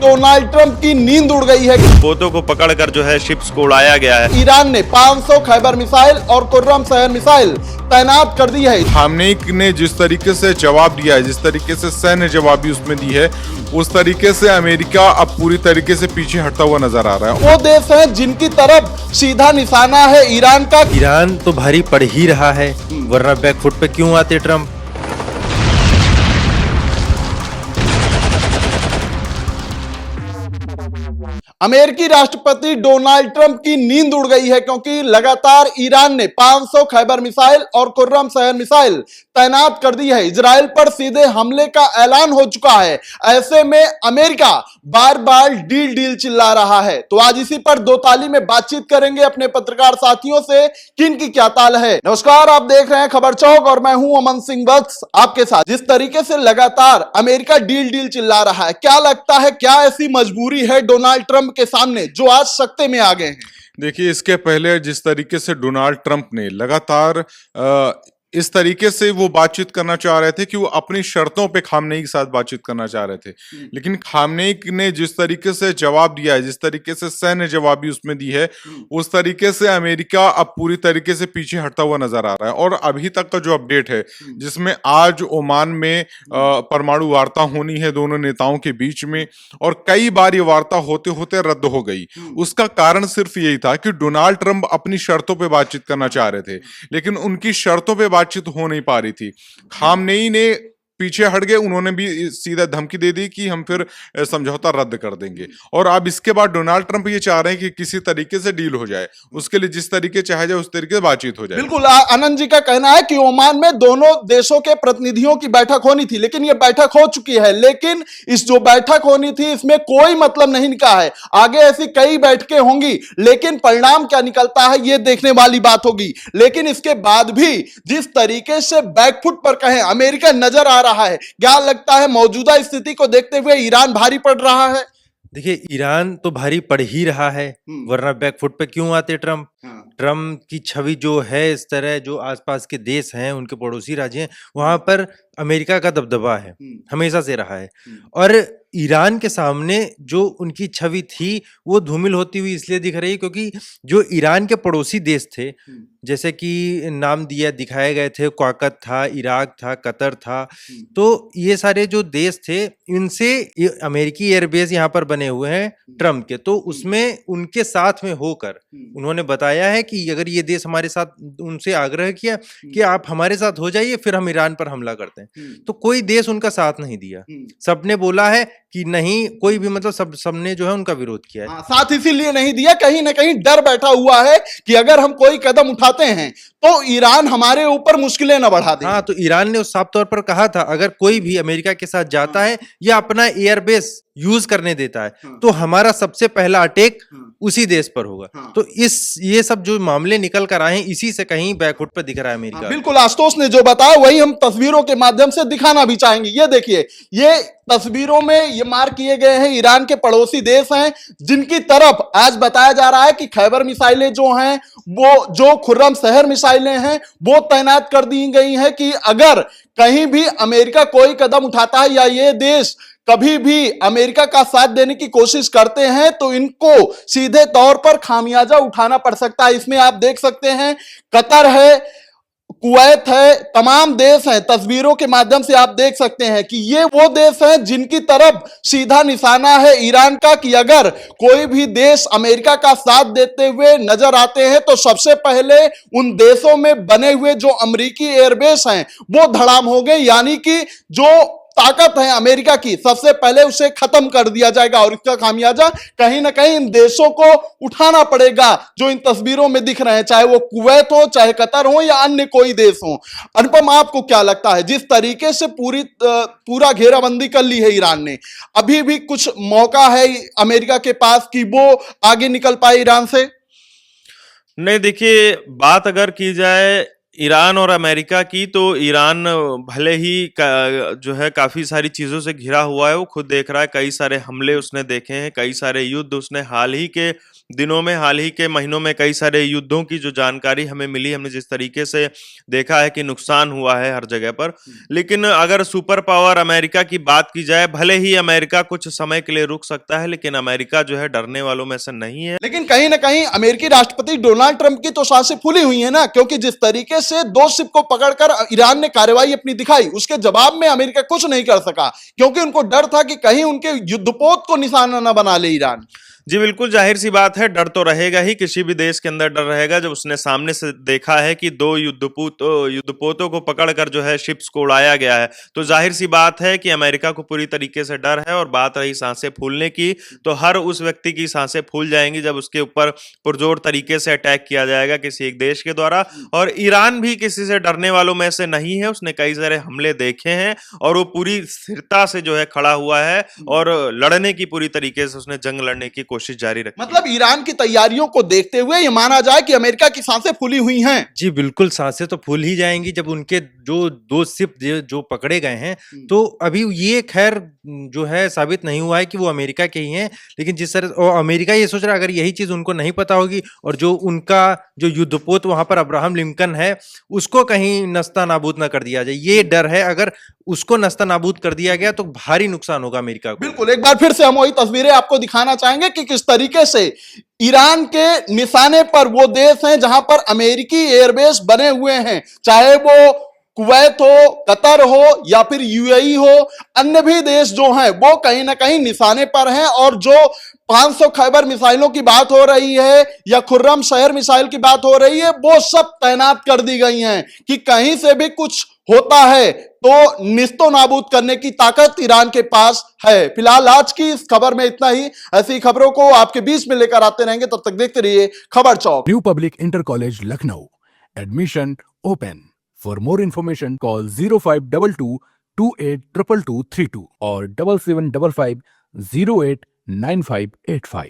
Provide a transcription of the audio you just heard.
Donald Trump की नींद उड़ गई है। पोतों को पकड़कर जो है शिप्स को उड़ाया गया है। ईरान ने 500 खैबर मिसाइल और कुर्रम शहर मिसाइल तैनात कर दी है। खामनेई ने जिस तरीके से जवाब दिया है, जिस तरीके से सैन्य जवाबी उसमें दी है, उस तरीके से अमेरिका अब पूरी तरीके से पीछे हटता हुआ नजर आ रहा है। वो देश है जिनकी तरफ सीधा निशाना है ईरान का। ईरान तो भारी पड़ ही रहा है, वरना बैकफुट पे क्यों आते ट्रंप। अमेरिकी राष्ट्रपति डोनाल्ड ट्रंप की नींद उड़ गई है, क्योंकि लगातार ईरान ने 500 खैबर मिसाइल और कुर्रम शहर मिसाइल तैनात कर दी है। इजराइल पर सीधे हमले का ऐलान हो चुका है। ऐसे में अमेरिका बार बार डील डील चिल्ला रहा है। तो आज इसी पर दो ताली में बातचीत करेंगे अपने पत्रकार साथियों से, किन की क्या ताल है। नमस्कार, आप देख रहे हैं खबर चौक और मैं हूं अमन सिंह वत्स आपके साथ। जिस तरीके से लगातार अमेरिका डील डील चिल्ला रहा है, क्या लगता है क्या ऐसी मजबूरी है डोनाल्ड ट्रंप के सामने जो आज सख्ते में आ गए हैं? देखिए, इसके पहले जिस तरीके से डोनाल्ड ट्रंप ने लगातार इस तरीके से वो बातचीत करना चाह रहे थे कि वो अपनी शर्तों पे खामनेई के साथ बातचीत करना चाह रहे थे, लेकिन खामनेई ने जिस तरीके से जवाब दिया है, जिस तरीके से सैन्य जवाबी उसमें दी है, उस तरीके से अमेरिका अब पूरी तरीके से पीछे हटता हुआ नजर आ रहा है। और अभी तक का जो अपडेट है, जिसमें आज ओमान में परमाणु वार्ता होनी है दोनों नेताओं के बीच में, और कई बार ये वार्ता होते होते रद्द हो गई। उसका कारण सिर्फ यही था कि डोनाल्ड ट्रंप अपनी शर्तों पे बातचीत करना चाह रहे थे, लेकिन उनकी शर्तों पे बातचीत हो नहीं पा रही थी। खामनेई ने पीछे हट गए, उन्होंने भी सीधा धमकी दे दी कि हम फिर समझौता रद्द कर देंगे। और अब इसके बाद डोनाल्ड ट्रंप ये चाह रहे हैं कि किसी तरीके से डील हो जाए, उसके लिए जिस तरीके चाहे जाए उस तरीके से बातचीत हो जाए। बिल्कुल, आनंद जी का कहना है कि ओमान में दोनों देशों के प्रतिनिधियों की बैठक होनी थी, लेकिन ये बैठक हो चुकी है। लेकिन इस जो बैठक होनी थी इसमें कोई मतलब नहीं निकला है। आगे ऐसी कई बैठकें होंगी, लेकिन परिणाम क्या निकलता है ये देखने वाली बात होगी। लेकिन इसके बाद भी जिस तरीके से बैकफुट पर कहें अमेरिका नजर आ रहा है, क्या लगता है मौजूदा स्थिति को देखते हुए ईरान भारी पड़ रहा है? देखिए, ईरान तो भारी पड़ ही रहा है, वरना बैकफुट पे क्यों आते ट्रंप। ट्रंप की छवि जो है, इस तरह जो आसपास के देश हैं, उनके पड़ोसी राज्य हैं, वहां पर अमेरिका का दबदबा है, हमेशा से रहा है। और ईरान के सामने जो उनकी छवि थी वो धूमिल होती हुई इसलिए दिख रही है क्योंकि जो ईरान के पड़ोसी देश थे, जैसे कि नाम दिखाए गए थे, क्वाकत था, इराक था, कतर था, तो ये सारे जो देश थे, इनसे अमेरिकी एयरबेस यहाँ पर बने हुए हैं ट्रंप के। तो उसमें उनके साथ में होकर उन्होंने बताया है कि अगर ये देश हमारे साथ, उनसे आग्रह किया कि आप हमारे साथ हो जाइए, फिर हम ईरान पर हमला करते हैं। तो कोई देश उनका साथ नहीं दिया, सबने बोला है कि नहीं, कोई भी मतलब सबने जो है उनका विरोध किया है। साथ इसीलिए नहीं दिया, कहीं ना कहीं डर बैठा हुआ है कि अगर हम कोई कदम उठाते हैं तो ईरान हमारे ऊपर मुश्किलें न बढ़ा दे। हाँ, तो ईरान ने उस साफ तौर पर कहा था, अगर कोई भी अमेरिका के साथ जाता है या अपना एयरबेस यूज करने देता है, तो हमारा सबसे पहला अटैक उसी देश पर होगा। तो ये सब जो मामले निकल कर आए हैं, इसी से कहीं बैकफुट पर दिख रहा है अमेरिका। बिल्कुल, आशुतोष ने जो बताया वही हम तस्वीरों के माध्यम से दिखाना भी चाहेंगे। ये देखिए, ये तस्वीरों में ये मार्क किए गए हैं ईरान के पड़ोसी देश हैं, जिनकी तरफ आज बताया जा रहा है कि खैबर मिसाइलें जो हैं, वो जो खुर्रम शहर मिसाइलें हैं, वो तैनात कर दी गई हैं कि अगर कहीं भी अमेरिका कोई कदम उठाता है या ये देश कभी भी अमेरिका का साथ देने की कोशिश करते हैं तो इनको सीधे तौर पर खामियाजा उठाना पड़ सकता है। इसमें आप देख सकते हैं कतर है, कुवैत है, तमाम देश हैं। तस्वीरों के माध्यम से आप देख सकते हैं कि ये वो देश हैं जिनकी तरफ सीधा निशाना है ईरान का कि अगर कोई भी देश अमेरिका का साथ देते हुए नजर आते हैं तो सबसे पहले उन देशों में बने हुए जो अमेरिकी एयरबेस हैं वो धड़ाम हो गए, यानी कि जो ताकत है अमेरिका की, सबसे पहले उसे खत्म कर दिया जाएगा। और इसका खामियाजा कहीं ना कहीं इन देशों को उठाना पड़ेगा जो इन तस्वीरों में दिख रहे हैं, चाहे वो कुवैत हो, चाहे कतर हो या अन्य कोई देश हो। अनुपम, आपको क्या लगता है, जिस तरीके से पूरा घेराबंदी कर ली है ईरान ने, अभी भी कुछ मौका है अमेरिका के पास कि वो आगे निकल पाए ईरान से? नहीं, देखिए, बात अगर की जाए ईरान और अमेरिका की, तो ईरान भले ही जो है काफी सारी चीजों से घिरा हुआ है, वो खुद देख रहा है, कई सारे हमले उसने देखे हैं, कई सारे युद्ध उसने हाल ही के दिनों में, हाल ही के महीनों में कई सारे युद्धों की जो जानकारी हमें मिली, हमने जिस तरीके से देखा है कि नुकसान हुआ है हर जगह पर। लेकिन अगर सुपर पावर अमेरिका की बात की जाए, भले ही अमेरिका कुछ समय के लिए रुक सकता है, लेकिन अमेरिका जो है डरने वालों में से नहीं है। लेकिन कहीं ना कहीं अमेरिकी राष्ट्रपति डोनाल्ड ट्रंप की तो सांसें फूली हुई है ना, क्योंकि जिस तरीके से 2 शिप को पकड़कर ईरान ने कार्रवाई अपनी दिखाई, उसके जवाब में अमेरिका कुछ नहीं कर सका, क्योंकि उनको डर था कि कहीं उनके युद्धपोत को निशाना न बना ले ईरान। जी बिल्कुल, जाहिर सी बात है, डर तो रहेगा ही, किसी भी देश के अंदर डर रहेगा जब उसने सामने से देखा है कि 2 युद्धपोतों को पकड़कर जो है शिप्स को उड़ाया गया है। तो जाहिर सी बात है कि अमेरिका को पूरी तरीके से डर है। और बात रही सांसें फूलने की, तो हर उस व्यक्ति की सांसें फूल जाएंगी जब उसके ऊपर पुरजोर तरीके से अटैक किया जाएगा किसी एक देश के द्वारा। और ईरान भी किसी से डरने वालों में से नहीं है, उसने कई सारे हमले देखे हैं और वो पूरी स्थिरता से जो है खड़ा हुआ है और लड़ने की पूरी तरीके से उसने जंग लड़ने की कोशिश जारी रखी। मतलब ईरान की तैयारियों को देखते हुए यह माना जाए कि अमेरिका की सांसें फूली हुई हैं। जी बिल्कुल, सांसें तो फूल ही जाएंगी जब उनके जो 2 शिप जो पकड़े गए हैं। तो अभी ये खैर जो है साबित नहीं हुआ है कि वो अमेरिका के ही हैं, लेकिन जिस तरह और अमेरिका ये सोच रहा है, अगर यही चीज उनको नहीं पता होगी और जो उनका जो युद्धपोत वहां पर अब्राहम लिंकन है उसको कहीं नस्ता नाबूद ना कर दिया जाए, ये डर है। अगर उसको नस्ता नाबूद कर दिया गया तो भारी नुकसान होगा अमेरिका को। बिल्कुल, एक बार फिर से हम वही तस्वीरें आपको दिखाना चाहेंगे कि किस तरीके से ईरान के निशाने पर वो देश हैं जहां पर अमेरिकी एयरबेस बने हुए हैं, चाहे वो कुवैत हो, कतर हो या फिर यूएई हो, अन्य भी देश जो हैं वो कहीं ना कहीं निशाने पर हैं। और जो 500 खैबर मिसाइलों की बात हो रही है या खुर्रम शहर मिसाइल की बात हो रही है, वो सब तैनात कर दी गई हैं कि कहीं से भी कुछ होता है तो निस्तो नाबूद करने की ताकत ईरान के पास है। फिलहाल आज की इस खबर में इतना ही। ऐसी खबरों को आपके बीच में लेकर आते रहेंगे, तब तक देखते रहिए Khabar Chowk. New public inter college Lucknow, admission open. For more information call 0522 282232 और 7755 089585।